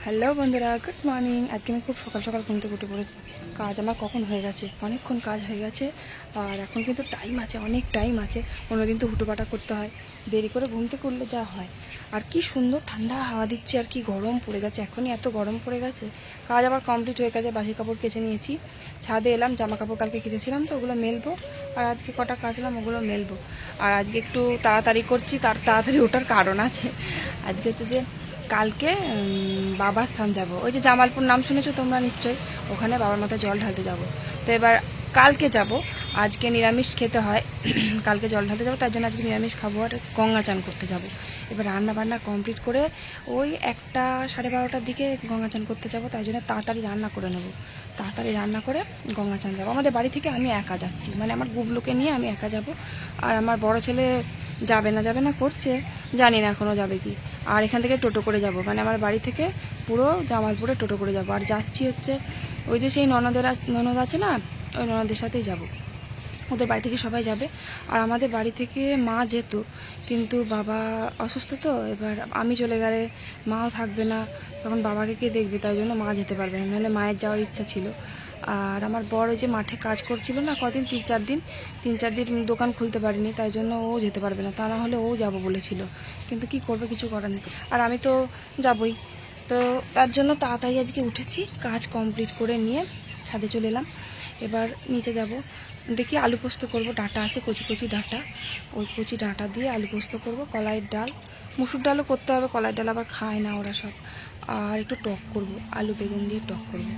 Hello বন্ধুরা, good morning. আজকে আমি খুব সকাল সকাল ঘুম থেকে উঠে পড়েছি। কাজ আমার কখন হয়ে গেছে, অনেকক্ষণ কাজ হয়ে গেছে। আর এখন কিন্তু টাইম আছে, অনেক টাইম আছে। অন্যদিন তো হুটোপাটা করতে হয়, দেরি করে ঘুম থেকে উঠলে যা হয়। আর কি সুন্দর ঠান্ডা হাওয়া দিচ্ছে, আর কি গরম পড়ে গেছে, এখনই এত গরম পড়ে গেছে। কাজ আবার কমপ্লিট হয়ে গেছে, বাসি কাপড় কেচে নিয়েছি। ছাদে এলাম, জামা কাপড় কালকে কেচেছিলাম তো ওগুলো মেলবো। আর আজকে কটা কাচলাম ওগুলো মেলবো। আর আজকে একটু তাড়াতাড়ি করছি, তার তাড়াতাড়ি ওঠার কারণ আছে। আজকে হচ্ছে যে কালকে বাবা স্থান যাব, ওই যে জামালপুর নাম শুনেছো তোমরা নিশ্চয়ই, ওখানে বাবার মাথায় জল ঢালতে যাব। তো এবার কালকে যাব, আজকে নিরামিষ খেতে হয়। কালকে জল ঢালতে যাবো, তার জন্য আজকে নিরামিষ খাবো আর গঙ্গা চান করতে যাব। এবার রান্না বান্না কমপ্লিট করে ওই 1টা সাড়ে 12টার দিকে গঙ্গা চান করতে যাব, তাই জন্য তাড়াতাড়ি রান্না করে নেবো। তাড়াতাড়ি রান্না করে গঙ্গা চান যাবো। আমাদের বাড়ি থেকে আমি একা যাচ্ছি, মানে আমার গুবলুকে নিয়ে আমি একা যাব। আর আমার বড় ছেলে যাবে না করছে, জানি না এখনও যাবে কি। আর এখান থেকে টোটো করে যাব, মানে আমার বাড়ি থেকে পুরো জামালপুরে টোটো করে যাব। আর যাচ্ছি হচ্ছে ওই যে সেই ননদ আছে না, ওই ননদের সাথেই যাব। ওদের বাড়ি থেকে সবাই যাবে। আর আমাদের বাড়ি থেকে মা যেত, কিন্তু বাবা অসুস্থ, তো এবার আমি চলে গেলে মাও থাকবে না, তখন বাবাকে কে দেখবে, তাই জন্য মা যেতে পারবে না, নাহলে মায়ের যাওয়ার ইচ্ছা ছিল। আর আমার বড় যে মাঠে কাজ করছিল না কদিন, 3-4 দিন দোকান খুলতে পারিনি, তাই জন্য ও যেতে পারবে না। তা না হলে ও যাব বলেছিল, কিন্তু কি করবে, কিছু করার নেই। আর আমি তো যাবই, তো তার জন্য তাড়াতাড়ি আজকে উঠেছি, কাজ কমপ্লিট করে নিয়ে ছাদে চলে এলাম। এবার নিচে যাব, দেখি আলু পোস্ত করবো, ডাঁটা আছে কচি কচি ডাঁটা, ওই কচি ডাঁটা দিয়ে আলু পোস্ত করবো। কলাইয়ের ডাল, মুসুর ডালও করতে হবে, কলাইয়ের ডাল আবার খায় না ওরা সব। আর একটু টক করব, আলু বেগুন দিয়ে টক করবো।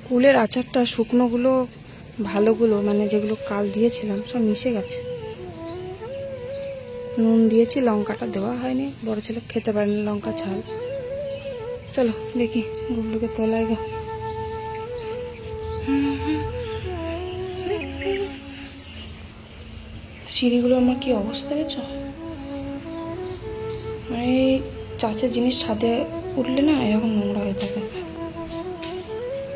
কুলের আচারটা শুকনোগুলো ভালোগুলো, মানে যেগুলো কাল দিয়েছিলাম সব মিশে গেছে। নুন দিয়েছি, লঙ্কাটা দেওয়া হয়নি, বড় ছেলে খেতে পারেনি লঙ্কা ঝাল। চলো দেখি গুবলুকে তোলাই গো। সিঁড়িগুলো আমার কি অবস্থা গেছো, মানে এই চাষের জিনিস ছাদে উঠলে না এরকম নোংরা হয়ে থাকে,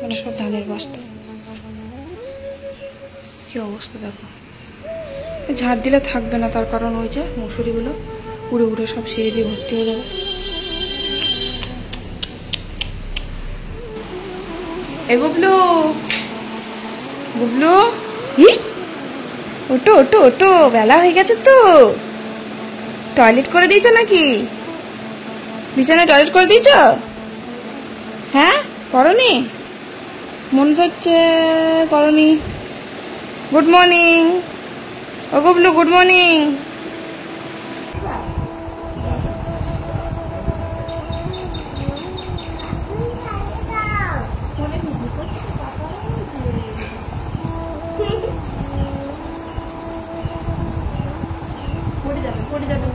মানে সব ধানের বস্তা। কি অবস্থা দেখো, ঝাড় দিলে থাকবে না, তার কারণ ওই যে মুসুরিগুলো উড়ে উড়ে সব সিঁড়ি দিয়ে ভর্তি হয়ে যাবে। এ গুবলু, গুবলু, হি, ওটো ওটো ওটো, বেলা হয়ে গেছে তো। টয়লেট করে দিয়েছ নাকি, বিছানায় টয়লেট করে দিয়েছ? হ্যাঁ করনি, মনে হচ্ছে করনি। গুড মর্নিং ও গুবলু, গুড মর্নিং।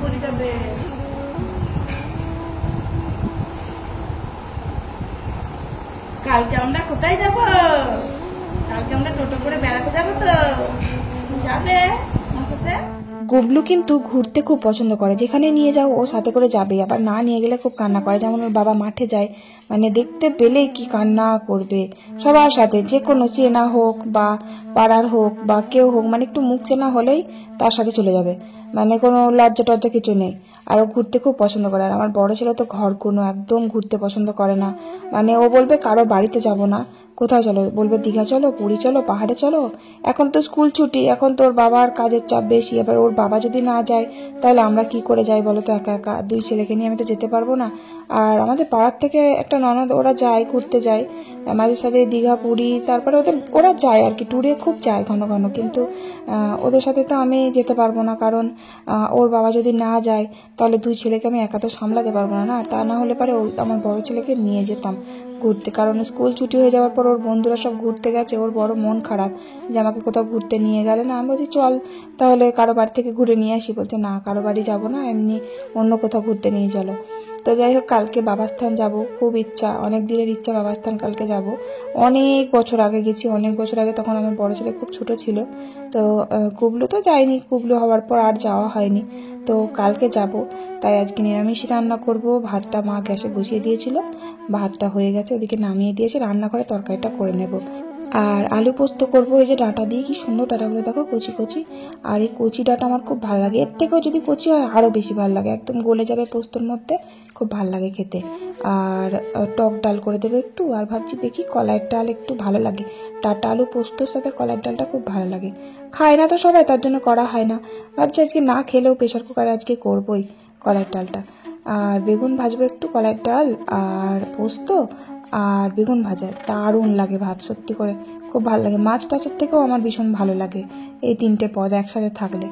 পড়ে যাবে। কালকে আমরা কোথায় যাব? কালকে আমরা টোটো করে বেড়াতে যাবো, তো যাবে আমাকে? গুবলু কিন্তু ঘুরতে খুব পছন্দ করে, যেখানে নিয়ে যাও ও সাথে করে যাবে, আবার না নিয়ে গেলে খুব কান্না করে। যেমন ওর বাবা মাঠে যায়, মানে দেখতে পেলেই কি কান্না করবে। সবার সাথে, যে কোনো চেনা হোক বা পাড়ার হোক বা কেউ হোক, মানে একটু মুখ চেনা হলেই তার সাথে চলে যাবে, মানে কোনো লজ্জা টজ্জা কিছু নেই। আর ও ঘুরতে খুব পছন্দ করে। আর আমার বড় ছেলে তো ঘর কোনো একদম ঘুরতে পছন্দ করে না, মানে ও বলবে কারো বাড়িতে যাব না, কোথাও চলো, বলবে দীঘা চলো, পুরী চলো, পাহাড়ে চলো। এখন তো স্কুল ছুটি, এখন তোর বাবার কাজের চাপ বেশি, এবার ওর বাবা যদি না যায় তাহলে আমরা কি করে যাই বলো তো, একা একা 2 ছেলেকে নিয়ে আমি তো যেতে পারবো না। আর আমাদের পাড়ার থেকে একটা ননদ, ওরা যায়, ঘুরতে যায় মাঝে সাঝে দীঘা পুরী, তারপরে ওরা যায় আর কি, ট্যুরে খুব যায় ঘন ঘন, কিন্তু ওদের সাথে তো আমি যেতে পারবো না, কারণ ওর বাবা যদি না যায় তাহলে 2 ছেলেকে আমি একা তো সামলাতে পারবো না। তা না হলে পরে ওই আমার বড় ছেলেকে নিয়ে যেতাম ঘুরতে, কারণ স্কুল ছুটি হয়ে যাওয়ার পর ওর বন্ধুরা সব ঘুরতে গেছে, ওর বড় মন খারাপ যে আমাকে কোথাও ঘুরতে নিয়ে গেলে না। আমি বলছি চল তাহলে কারো বাড়ি থেকে ঘুরে নিয়ে আসি। বলছে না, কারো বাড়ি যাবো না, এমনি অন্য কোথাও ঘুরতে নিয়ে চলো। তো যাই হোক, কালকে বাবাস্থান যাব, খুব ইচ্ছা, অনেক দিনের ইচ্ছা বাবাস্থান কালকে যাব। অনেক বছর আগে গেছি, অনেক বছর আগে, তখন আমার বড় ছেলে খুব ছোট ছিল। তো কুবলু তো যায়নি, কুবলু হওয়ার পর আর যাওয়া হয়নি। তো কালকে যাব, তাই আজকে নিরামিষ রান্না করব। ভাতটা মা গ্যাসে বসিয়ে দিয়েছিল, ভাতটা হয়ে গেছে, ওদিকে নামিয়ে দিয়েছে, রান্না করে তরকারিটা করে নেব। আর আলু পোস্ত করবো, এই যে ডাঁটা দিয়ে, কি সুন্দর ডাঁটাগুলো দেখো, কচি কচি। আর এই কচি ডাঁটা আমার খুব ভালো লাগে, এর থেকেও যদি কচি হয় আরও বেশি ভালো লাগে, একদম গলে যাবে পোস্তর মধ্যে, খুব ভালো লাগে খেতে। আর টক ডাল করে দেবো একটু, আর ভাবছি দেখি কলাইয়ের ডাল একটু ভালো লাগে, ডাঁটা আলু পোস্তর সাথে কলাইয়ের ডালটা খুব ভালো লাগে। খায় না তো সবাই, তার জন্য করা হয় না। ভাবছি আজকে না খেলেও প্রেশার কুকারে আজকে করবোই কলাইয়ের ডালটা। আর বেগুন ভাজবো একটু, কলাইয়ের ডাল আর পোস্ত আর বেগুন ভাজা, দারুণ লাগে ভাত, সত্যি করে খুব ভালো লাগে। মাছ টাছের থেকেও আমার ভীষণ ভালো লাগে এই 3টে পদ একসাথে থাকলে।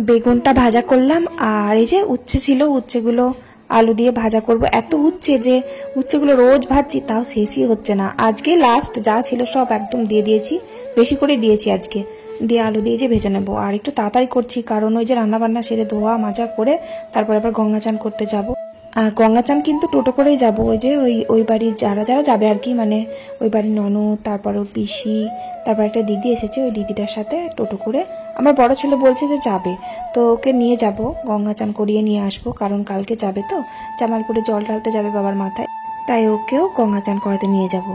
বেগুনটা ভাজা করলাম, আর এই যে উচ্ছে ছিল, উচ্ছেগুলো আলু দিয়ে ভাজা করব। এত উচ্ছে যে উচ্ছেগুলো রোজ ভাজছি তাও শেষই হচ্ছে না। আজকে লাস্ট যা ছিল সব একদম দিয়ে দিয়েছি, বেশি করে দিয়েছি আজকে, দিয়ে আলু দিয়ে যে ভেজে নেবো। আর একটু তাড়াতাড়ি করছি, কারণ ওই যে রান্নাবান্না সেরে ধোয়া মাজা করে তারপর আবার গঙ্গা চান করতে যাব। গঙ্গা চান কিন্তু টোটো করেই যাব, ওই যে ওই বাড়ির যারা যারা যাবে আর কি, মানে ওই বাড়ির ননদ, তারপর ওর পিসি, তারপর একটা দিদি এসেছে, ওই দিদিটার সাথে টোটো করে আমার বড় ছেলে বলছে যে যাবে, তো ওকে নিয়ে যাব, গঙ্গা চান করিয়ে নিয়ে আসবো, কারণ কালকে যাবে তো জামালপুরে জল ঢালতে যাবে বাবার মাথায়, তাই ওকেও গঙ্গা চান করাতে নিয়ে যাব।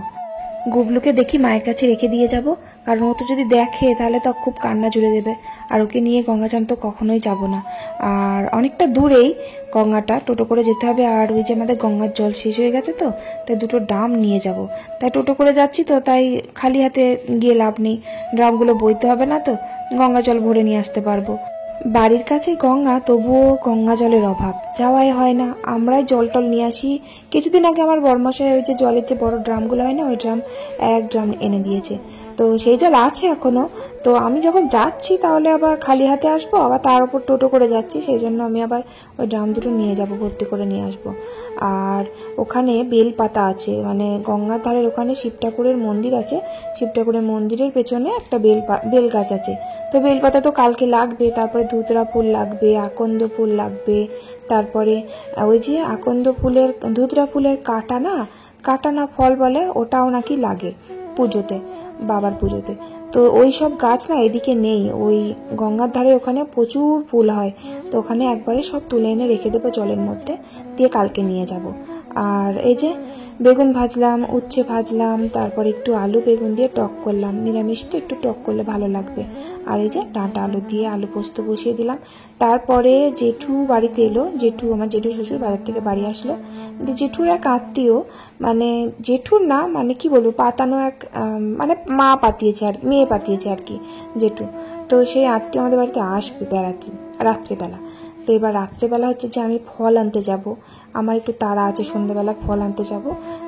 গুবলুকে দেখি মায়ের কাছে রেখে দিয়ে যাব, কারণ ও তো যদি দেখে তাহলে তো খুব কান্না জুড়ে দেবে, আর ওকে নিয়ে গঙ্গা চান তো কখনোই যাব না। আর অনেকটা দূরেই গঙ্গাটা, টোটো করে যেতে হবে। আর ওই যে আমাদের গঙ্গার জল শেষ হয়ে গেছে তো, তাই 2টো ড্রাম নিয়ে যাব, তাই টোটো করে যাচ্ছি তো, তাই খালি হাতে গিয়ে লাভ নেই, ড্রামগুলো বইতে হবে না তো, গঙ্গা জল ভরে নিয়ে আসতে পারবো। বাড়ির কাছে গঙ্গা, তবুও গঙ্গা জলের অভাব, যাওয়াই হয় না, আমরাই জল টল নিয়ে আসি। কিছুদিন আগে আমার বড়মশাই ওই যে জলের যে বড় ড্রামগুলো হয় না, ওই ড্রাম 1 ড্রাম এনে দিয়েছে, তো সেই জল আছে এখনো। তো আমি যখন যাচ্ছি তাহলে আবার খালি হাতে আসবো, আবার তার উপর টোটো করে যাচ্ছি, সেই জন্য আমি আবার ওই ড্রাম 2টো নিয়ে যাব, ভর্তি করে নিয়ে আসবো। আর ওখানে বেলপাতা আছে, মানে গঙ্গার ধারের ওখানে শিব ঠাকুরের মন্দির আছে, শিব ঠাকুরের মন্দিরের পেছনে একটা বেল গাছ আছে, তো বেলপাতা তো কালকে লাগবে, তারপরে ধুতরা ফুল লাগবে, আকন্দ ফুল লাগবে, তারপরে ওই যে আকন্দ ফুলের, ধুতরা ফুলের কাটা না ফল বলে, ওটাও নাকি লাগে পুজোতে, বাবার পুজোতে। তো ওই সব গাছ না এদিকে নেই, ওই গঙ্গার ধারে ওখানে প্রচুর ফুল হয়, তো ওখানে একবারে সব তুলে এনে রেখে দেবো জলের মধ্যে, দিয়ে কালকে নিয়ে যাব। আর এই যে বেগুন ভাজলাম, উচ্ছে ভাজলাম, তারপর একটু আলু বেগুন দিয়ে টক করলাম, নিরামিষ তো একটু টক করলে ভালো লাগবে। আর এই যে ডাঁটা আলু দিয়ে আলু পোস্ত বসিয়ে দিলাম। তারপরে জেঠু বাড়িতে এলো, আমার জেঠু শ্বশুর বাজার থেকে বাড়ি আসলো, জেঠুর এক আত্মীয়, মানে জেঠুর না, মানে কি বলবো, পাতানো এক, মানে মা পাতিয়েছে আর মেয়ে পাতিয়েছে আর কি জেঠু, তো সেই আত্মীয় আমাদের বাড়িতে আসবে বেড়াতে রাত্রেবেলা। তো এবার রাত্রেবেলা হচ্ছে যে আমি ফল আনতে যাব, আমার একটু তাড়া আছে, সন্ধ্যেবেলা ফল আনতে যাব।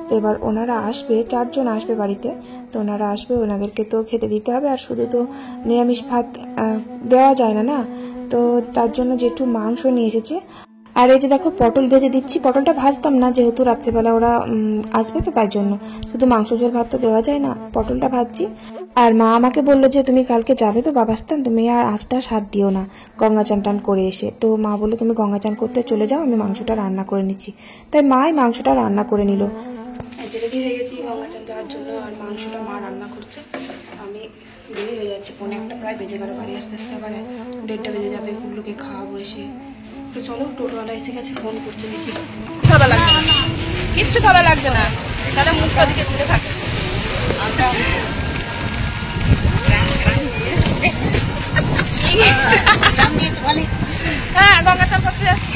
তো এবার ওনারা আসবে, 4 জন আসবে বাড়িতে। তো ওনারা আসবে, ওনাদেরকে তো খেতে দিতে হবে। আর শুধু তো নিরামিষ ভাত দেওয়া যায় না না, তো তার জন্য জেঠু মাংস নিয়ে এসেছে। আর এই যে দেখো পটল ভেজে দিচ্ছি। পটলটা ভাজতাম না, যেহেতু রাত্রেবেলা ওরা আসবে, তো তাই জন্য শুধু মাংস ঝোল ভাত তো দেওয়া যায় না, পটলটা ভাজছি। আর মা আমাকে বললো যে তুমি কালকে যাবে তো বাবাস্থান, তুমি আর আঁচটা সাথ দিও না গঙ্গা চান টান করে এসে। তো মা বললো তুমি গঙ্গা চান করতে চলে যাও, আমি মাংসটা রান্না করে নিচ্ছি। তাই মাই মাংসটা রান্না করে নিল। রেডি হয়ে গেছি গঙ্গা চান যাওয়ার জন্য, আর মাংসটা মা রান্না করছে। আমি দেরি হয়ে যাচ্ছে, 1:45 প্রায় বেজে গেল, বাড়ি আসতে আসতে আবার 1:30টা বেজে যাবে। গুল্লুকে খাওয়াবো এসে। তো চলো, টোটোওয়ালা এসে গেছে, ফোন করছে দেখি। খাওয়া লাগবে না, কিচ্ছু খাওয়া লাগবে না, তাহলে মুখটা দিকে ঘুরে থাকে। হ্যাঁ, গঙ্গা চান করতে যাচ্ছি,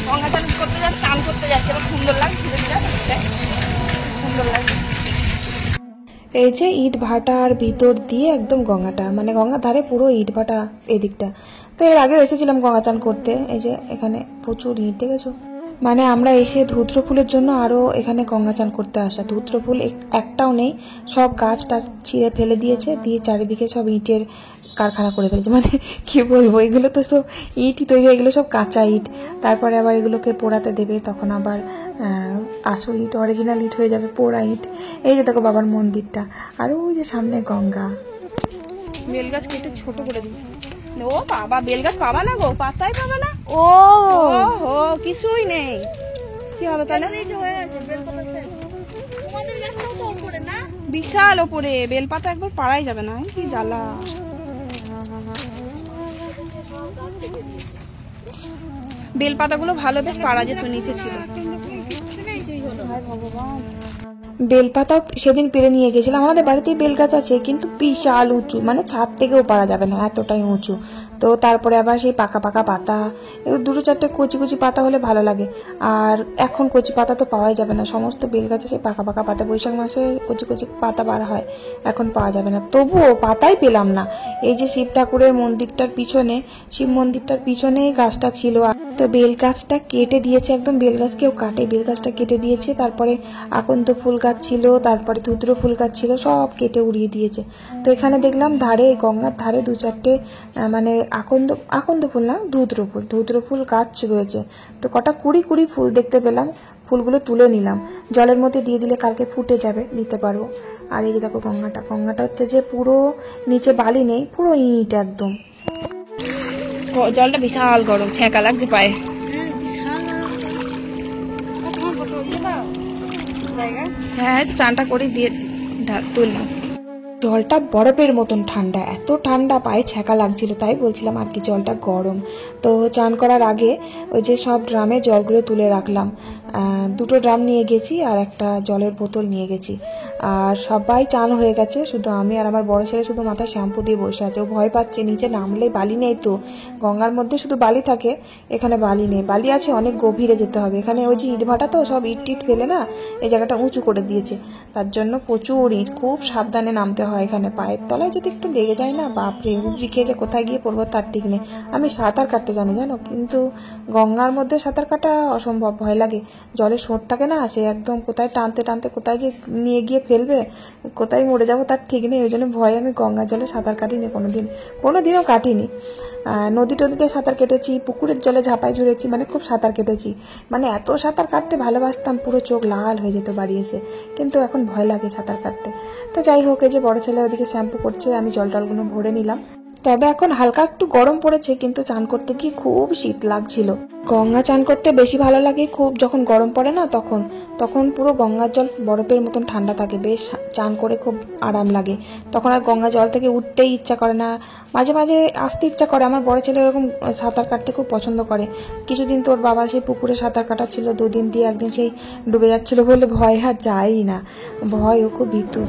গঙ্গা চান করতে যাচ্ছি, চান করতে যাচ্ছি। আমার সুন্দর লাগছে, সুন্দর লাগছে। এই যে ইট ভাটার ভিতর দিয়ে একদম গঙ্গাটা, মানে গঙ্গার ধারে পুরো ইট ভাটা এদিকটা। তো এর আগেও এসেছিলাম গঙ্গা চান করতে। এই যে এখানে প্রচুর ইট, দেখেছো? মানে আমরা এসে ধুত্র ফুলের জন্য আরও এখানে গঙ্গা চান করতে আসা। ধুত্র ফুল একটাও নেই, সব গাছ টাছ ছিঁড়ে ফেলে দিয়েছে, দিয়ে চারিদিকে সব ইটের কারখানা করে ফেলেছে। মানে কি বলবো, এগুলো তো সব ইটই তৈরি, এগুলো সব কাঁচা ইট। তারপরে আবার এগুলোকে পোড়াতে দেবে, তখন আবার আসল ইট, অরিজিনাল ইট হয়ে যাবে, পোড়া ইট। এই যে দেখো বাবার মন্দিরটা, আর ওই যে সামনে গঙ্গা। বেল গাছ কেটে ছোট করে দিই। ও বাবা, বেল গাছ পাবা না গো, পাতাই পাবা না। ও হো, কিছুই নেই, কি হবে তাহলে? বিশাল ওপরে বেলপাতা, একবার পাড়াই যাবে না, কি জ্বালা। বেলপাতাগুলো ভালো বেশ পাড়া যেত, নিচে ছিল। ভগবান, বেলপাতা সেদিন পেরে নিয়ে গেছিলাম। আমাদের বাড়িতেই বেল গাছ আছে, কিন্তু বিশাল উঁচু, মানে ছাদ থেকেও পারা যাবে না, এতটাই উঁচু। তো তারপরে আবার সেই পাকা পাকা পাতা, এবার 2-4টে কচি কচি পাতা হলে ভালো লাগে। আর এখন কচি পাতা তো পাওয়াই যাবে না, সমস্ত বেল গাছে সেই পাকা পাকা পাতা। বৈশাখ মাসে কচি কচি পাতা বার হয়, এখন পাওয়া যাবে না। তবুও পাতাই পেলাম না। এই যে শিব ঠাকুরের মন্দিরটার পিছনে, শিব মন্দিরটার পিছনেই গাছটা ছিল। তো বেল গাছটা কেটে দিয়েছে, একদম বেল গাছ কেউ কাটে, বেল গাছটা কেটে দিয়েছে। তারপরে আকন্দ ফুল গাছ ছিল, তারপরে ধুত্র ফুল গাছ ছিল, সব কেটে উড়িয়ে দিয়েছে। তো এখানে দেখলাম ধারে, গঙ্গার ধারে 2-4টে মানে আকন্দ ফুল না, ধুত্র ফুল গাছ রয়েছে। তো কটা কুড়ি ফুল দেখতে পেলাম, ফুলগুলো তুলে নিলাম, জলের মধ্যে দিয়ে দিলে কালকে ফুটে যাবে, দিতে পারবো। আর এই যে দেখো গঙ্গাটা হচ্ছে যে পুরো নিচে বালি নেই, পুরো ইট একদম। জলটা বিশাল গরম, ছেঁকা লাগছে পায়ে। হ্যাঁ, চানটা করে দিয়ে তুললাম। জলটা বরফের মতন ঠান্ডা, এত ঠান্ডা, পায়ে ছ্যাঁকা লাগছিল, তাই বলছিলাম আর কি জলটা গরম। তো চান করার আগে ওই যে সব ড্রামে জলগুলো তুলে রাখলাম। 2টো ড্রাম নিয়ে গেছি, আর একটা জলের বোতল নিয়ে গেছি। আর সবাই চান হয়ে গেছে, শুধু আমি আর আমার বড় ছেলে শুধু মাথায় শ্যাম্পু দিয়ে বসে আছে। ও ভয় পাচ্ছে, নিচে নামলে বালি নেই তো, গঙ্গার মধ্যে শুধু বালি থাকে, এখানে বালি নেই। বালি আছে, অনেক গভীরে যেতে হবে। এখানে ওই যে ইট ভাটা তো, সব ইট টিট ফেলে না এই জায়গাটা উঁচু করে দিয়েছে, তার জন্য প্রচুর ইট, খুব সাবধানে নামতে হয়। এখানে পায়ের তলায় যদি একটু লেগে যায় না, বাপরে, উবড়ি খেয়ে যে কোথায় গিয়ে পড়বো তার ঠিক নেই। আমি সাঁতার কাটতে জানি জানো, কিন্তু গঙ্গার মধ্যে সাঁতার কাটা অসম্ভব, ভয় লাগে। জলের স্রোত থাকে না, সে একদম কোথায় টানতে টানতে কোথায় যে নিয়ে গিয়ে ফেলবে, কোথায় মরে যাবো তার ঠিক নেই। ওই জন্য ভয়ে আমি গঙ্গার জলে সাঁতার কাটিনি কোনোদিনও কাটিনি। নদী টদীতে সাঁতার কেটেছি, পুকুরের জলে ঝাঁপাই ঝুড়েছি, মানে খুব সাঁতার কেটেছি। মানে এত সাঁতার কাটতে ভালোবাসতাম, পুরো চোখ লাল হয়ে যেত বাড়ি এসে, কিন্তু এখন ভয় লাগে সাঁতার কাটতে। তো যাই হোক, এই যে বড় ছেলে ওদিকে শ্যাম্পু করছে, আমি জল টলগুলো ভরে নিলাম। তবে এখন হালকা একটু গরম পড়েছে, কিন্তু চান করতে গিয়ে খুব শীত লাগছিল। গঙ্গা চান করতে বেশি ভালো লাগে খুব, যখন গরম পড়ে না, তখন পুরো গঙ্গার জল বরফের মতন ঠান্ডা থাকে, বেশ চান করে খুব আরাম লাগে। তখন আর গঙ্গা জল থেকে উঠতেই ইচ্ছা করে না, মাঝে মাঝে আসতে ইচ্ছা করে। আমার বড় ছেলে এরকম সাঁতার কাটতে খুব পছন্দ করে। কিছুদিন তোর বাবা সেই পুকুরে সাঁতার কাটাচ্ছিল, 2 দিন দিয়ে একদিন সেই ডুবে যাচ্ছিল বলে ভয় আর যাই না, ভয়, ও খুব ভীতু।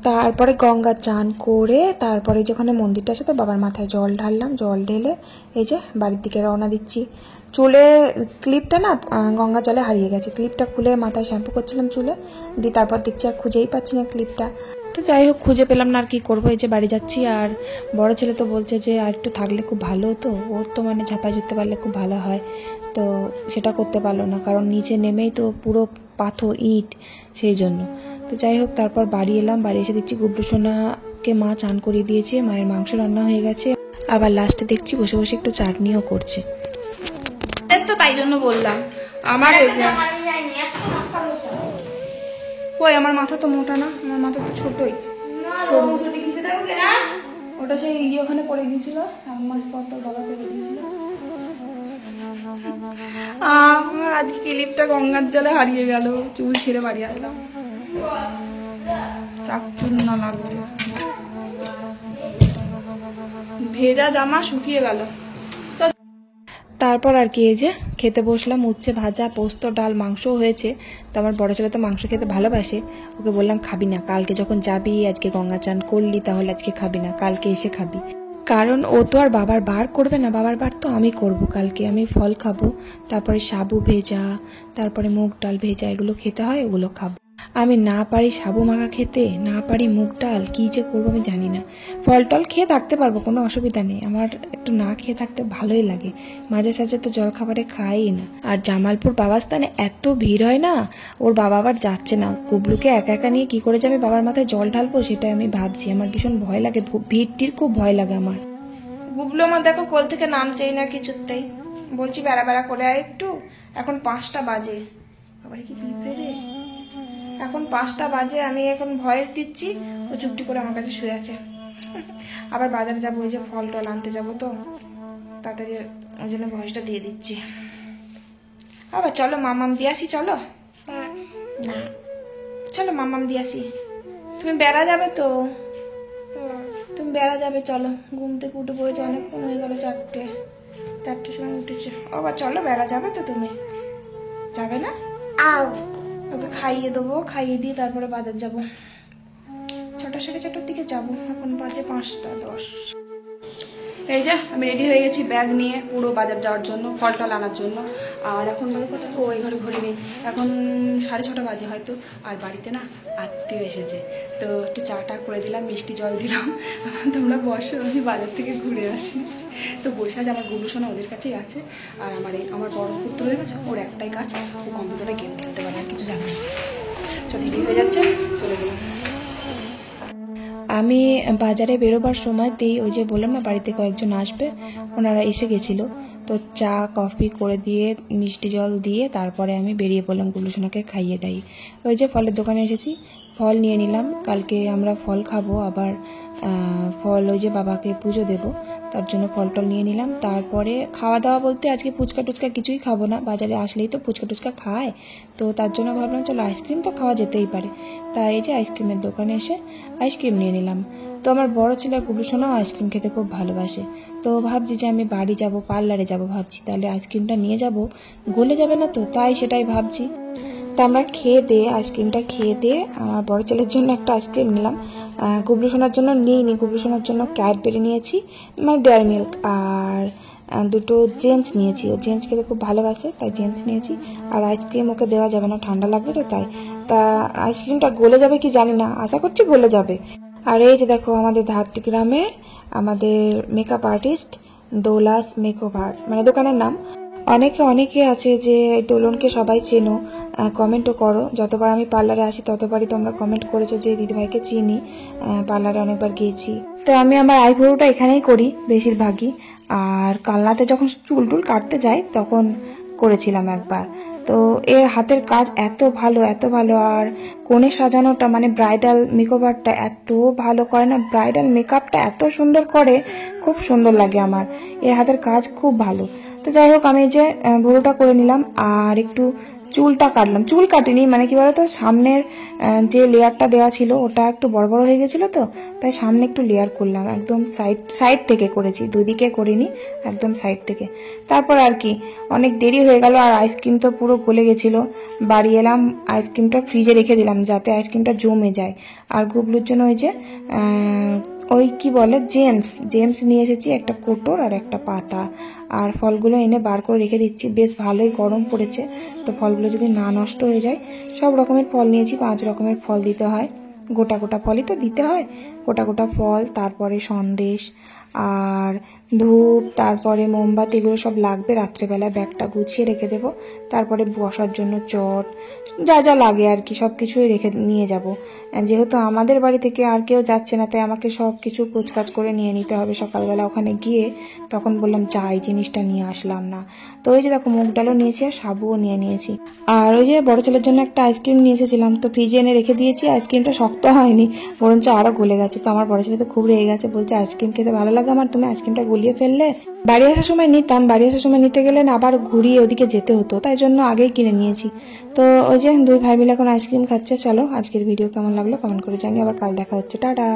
তারপরে গঙ্গা চান করে তারপরে যেখানে মন্দিরটা আছে, তো বাবার মাথায় জল ঢাললাম, জল ঢেলে এই যে বাড়ির দিকে রওনা দিচ্ছি। চুলে ক্লিপটা না গঙ্গা জলে হারিয়ে গেছে। ক্লিপটা খুলে মাথায় শ্যাম্পু করছিলাম চুলে, দিয়ে তারপর দেখছি আর খুঁজেই পাচ্ছি না ক্লিপটা। তো যাই হোক, খুঁজে পেলাম না, আর কি করবো। এই যে বাড়ি যাচ্ছি, আর বড় ছেলে তো বলছে যে আর একটু থাকলে খুব ভালো হতো, ওর তো মানে ঝাঁপায় ঝুরতে পারলে খুব ভালো হয়, তো সেটা করতে পারলো না, কারণ নিচে নেমেই তো পুরো পাথর ইট, সেই জন্য। তো যাই হোক, তারপর বাড়ি এলাম। বাড়ি এসে দেখছি গুবলু সোনাকে মা চান করিয়ে দিয়েছে, মায়ের মাংস রান্না হয়ে গেছে, আবার লাস্টে দেখছি বসে বসে একটু চাটনিও করছে। তো তাই জন্য বললাম আমার কই, আমার মাথা তো মোটা না, আমার মাথা তো ছোটই, সরু। ওটা সেই ওখানে পড়ে গিয়েছিল, 1 মাস পর তোর বাবা করে দিয়েছিল। আমার আজকে ক্লিপটা গঙ্গার জলে হারিয়ে গেল, চুল ছিঁড়ে বাড়ি আসলাম, চাকচুন্না লাগছে, ভেজা জামা শুকিয়ে গেল। তারপর আর কি এই যে খেতে বসলাম, উচ্ছে ভাজা, পোস্ত, ডাল, মাংসও হয়েছে। তো আমার বড় ছেলে তো মাংস খেতে ভালোবাসে, ওকে বললাম খাবি না, কালকে যখন যাবি, আজকে গঙ্গা চান করলি, তাহলে আজকে খাবি না, কালকে এসে খাবি। কারণ ও তো আর বাবার বার করবে না, বাবার বার তো আমি করব। কালকে আমি ফল খাবো, তারপরে সাবু ভেজা, তারপরে মুগ ডাল ভেজা, এগুলো খেতে হয়, এগুলো খাবো। আমি না পারি সাবু মাখা খেতে, না পারি মুগ ডাল, কি যে করবো আমি জানি না। ফল টল খেয়ে থাকতে পারবো, কোনো অসুবিধা নেই, আমার একটু না খেয়ে থাকতে ভালোই লাগে, মাঝে সাঝে তো জল খাবারে খাই না। আর জামালপুর বাবার স্থানে এত ভিড় হয় না, ওর বাবা আবার যাচ্ছে না, গুবলুকে একা একা নিয়ে কি করে যাবে বাবার মাথায় জল ঢালবো, সেটাই আমি ভাবছি। আমার ভীষণ ভয় লাগে, ভিড়টির খুব ভয় লাগে আমার। গুবলু আমার দেখো কোল থেকে নামছেই না কিছুতেই, বলছি বেড়া বেড়া করে আয় একটু। এখন 5টা বাজে, আবার কি পিঁপড়ে রে, এখন 5টা বাজে, আমি এখন ভয়েস দিচ্ছি, ও চুপটি করে আমার কাছে শুয়ে আছে। আবার বাজারে যাবো, ওই যে ফল টল আনতে যাবো, তো তাড়াতাড়ি ওই জন্য ভয়েসটা দিয়ে দিচ্ছি। আবার চলো মামাম দিয়ে আসি, চলো না, চলো মামাম দিয়ে আসি। তুমি বেড়া যাবে তো, তুমি বেড়া যাবে, চলো। ঘুম থেকে উঠে পড়েছে, অনেকক্ষণ হয়ে গেল, 4টের সময় উঠেছে। আবার চলো, বেড়া যাবে তো, তুমি যাবে না? ওকে খাইয়ে দেবো, খাইয়ে দিয়ে তারপরে বাজার যাবো, 6টা 6:30টার দিকে যাবো, এখন বাজে 5টা 10। এই যে আমি রেডি হয়ে গেছি ব্যাগ নিয়ে, পুরো বাজার যাওয়ার জন্য, ফল টল আনার জন্য। আর এখন বাজে কথা, ওই ঘরে ঘড়ি নেই, এখন 6:30 বাজে হয়তো। আর বাড়িতে না আত্মীয় এসেছে, তো একটু চা টা করে দিলাম, মিষ্টি জল দিলাম। তোমরা বসো, আমি বাজার থেকে ঘুরে আসি। তো বসে আছে, আমার গুবলু সোনা ওদের কাছেই আছে। আর আমার বড় পুত্র হয়ে গেছে, ওর একটাই কাজ, ও কম্পিউটারে গেম খেলতে পারে, আর কিছু জানে না। চল, দেরি হয়ে যাচ্ছে, চলে গেলাম। আমি বাজারে বেরোবার সময়তেই ওই যে বললাম না বাড়িতে কয়েকজন আসবে, ওনারা এসে গেছিলো, তো চা কফি করে দিয়ে, মিষ্টি জল দিয়ে তারপরে আমি বেরিয়ে পড়লাম গুবলু সোনাকে খাইয়ে দেই। ওই যে ফলের দোকানে এসেছি, ফল নিয়ে নিলাম, কালকে আমরা ফল খাবো, আবার ফল ওই যে বাবাকে পুজো দেব, তার জন্য ফল টল নিয়ে নিলাম। তারপরে খাওয়া দাওয়া বলতে আজকে ফুচকা টুচকা কিছুই খাবো না, বাজারে আসলেই তো ফুচকা টুচকা খায়, তো তার জন্য ভাবলাম চলো আইসক্রিম তো খাওয়া যেতেই পারে। তাই এই যে আইসক্রিমের দোকানে এসে আইসক্রিম নিয়ে নিলাম। তো আমার বড় ছেলে গুবলু সোনাও আইসক্রিম খেতে খুব ভালোবাসে, তো ভাবছি যে আমি বাড়ি যাব, পার্লারে যাব, ভাবছি তাহলে আইসক্রিমটা নিয়ে যাব, গলে যাবে না তো, তাই সেটাই ভাবছি। তো আমরা খেয়ে দিয়ে, আইসক্রিমটা খেয়ে দিয়ে, আমার বড় ছেলের জন্য একটা আইসক্রিম নিলাম, গুবলু সোনার জন্য নিইনি, গুবলু সোনার জন্য ক্যাডবেরি নিয়েছি, মানে ডেয়ারি মিল্ক, আর 2টো জেমস নিয়েছি, ও জেমস খেতে খুব ভালোবাসে, তাই জেমস নিয়েছি। আর আইসক্রিম ওকে দেওয়া যাবে না, ঠান্ডা লাগবে তো, তাই। তা আইসক্রিমটা গলে যাবে কি জানি না, আশা করছি গলে যাবে। আর এই যে দেখো আমাদের ধাত্রী গ্রামের আমাদের মেকআপ আর্টিস্ট দোলাস মেকওভার, মানে দোকানের নাম। অনেকে আছে যে দোলনকে সবাই চেনো, কমেন্টও করো, যতবার আমি পার্লারে আসি ততবারই তোমরা কমেন্ট করেছো যে দিদিভাইকে চিনি, পার্লারে অনেকবার গিয়েছি। তো আমি আমার আইব্রোটা এখানেই করি বেশিরভাগই, আর কালনাতে যখন চুল টুল কাটতে যাই তখন করেছিলাম একবার। তো এর হাতের কাজ এত ভালো, আর কোণে সাজানোটা মানে ব্রাইডাল মেকওভারটা এত ভালো করে না, ব্রাইডাল মেকআপটা এত সুন্দর করে, খুব সুন্দর লাগে আমার, এর হাতের কাজ খুব ভালো। তো যাই হোক, আমি যে ভুরুটা করে নিলাম, আর একটু চুলটা কাটলাম, চুল কাটিনি, মানে কি বলতো সামনের যে লেয়ারটা দেওয়া ছিল ওটা একটু বড় বড় হয়ে গেছিল, তো তাই সামনে একটু লেয়ার করলাম, একদম সাইড থেকে করেছি, দুদিকে করিনি, একদম সাইড থেকে। তারপর আর কি অনেক দেরি হয়ে গেল, আর আইসক্রিম তো পুরো গলে গেছিলো। বাড়ি এলাম, আইসক্রিমটা ফ্রিজে রেখে দিলাম যাতে আইসক্রিমটা জমে যায়। আর গুবলুর জন্য ওই যে ওই কি বলে জেমস জেমস নিয়ে এসেছি, একটা কোটর আর একটা পাতা। আর ফলগুলো এনে বার করে রেখে দিচ্ছি, বেশ ভালোই গরম পড়েছে, তো ফলগুলো যদি না নষ্ট হয়ে যায়। সব রকমের ফল নিয়েছি, 5 রকমের ফল দিতে হয়, গোটা গোটা ফলই তো দিতে হয়, গোটা গোটা ফল, তারপরে সন্দেশ আর ধূপ, তারপরে মোমবাতি, এগুলো সব লাগবে। রাত্রেবেলা ব্যাগটা গুছিয়ে রেখে দেবো, তারপরে বসার জন্য চট, যা যা লাগে আর কি সব কিছুই রেখে নিয়ে যাব। যেহেতু আমাদের বাড়ি থেকে আর কেউ যাচ্ছে না, তাই আমাকে সব কিছু কুচকাচ করে নিয়ে নিতে হবে। সকালবেলা ওখানে গিয়ে তখন বললাম যা এই জিনিসটা নিয়ে আসলাম না। তো ওই যে দেখো মুগ ডালও নিয়েছি আর সাবুও নিয়ে নিয়েছি। আর ওই যে বড় ছেলের জন্য একটা আইসক্রিম নিয়ে এসেছিলাম, তো ফ্রিজে এনে রেখে দিয়েছি। আইসক্রিমটা শক্ত হয়নি, বরঞ্চ আরও গলে গেছে। তো আমার বড় ছেলে তো খুব রেগে গেছে, বলছে আইসক্রিম খেতে ভালো লাগে আমার, তুমি আইসক্রিমটা গলিয়ে ফেললে। বাড়ি আসার সময় নিতাম, বাড়ি আসার সময় নিতে গেলে না আবার ঘুরিয়ে ওদিকে যেতে হতো, তাই জন্য আগেই কিনে নিয়েছি। তো ওই যে দুই ভাই মিলে এখন আইসক্রিম খাচ্ছে। চলো আজকের ভিডিও কেমন লাগলো কমেন্ট করে জানিয়ে, আবার কাল দেখা হচ্ছে, টাটা।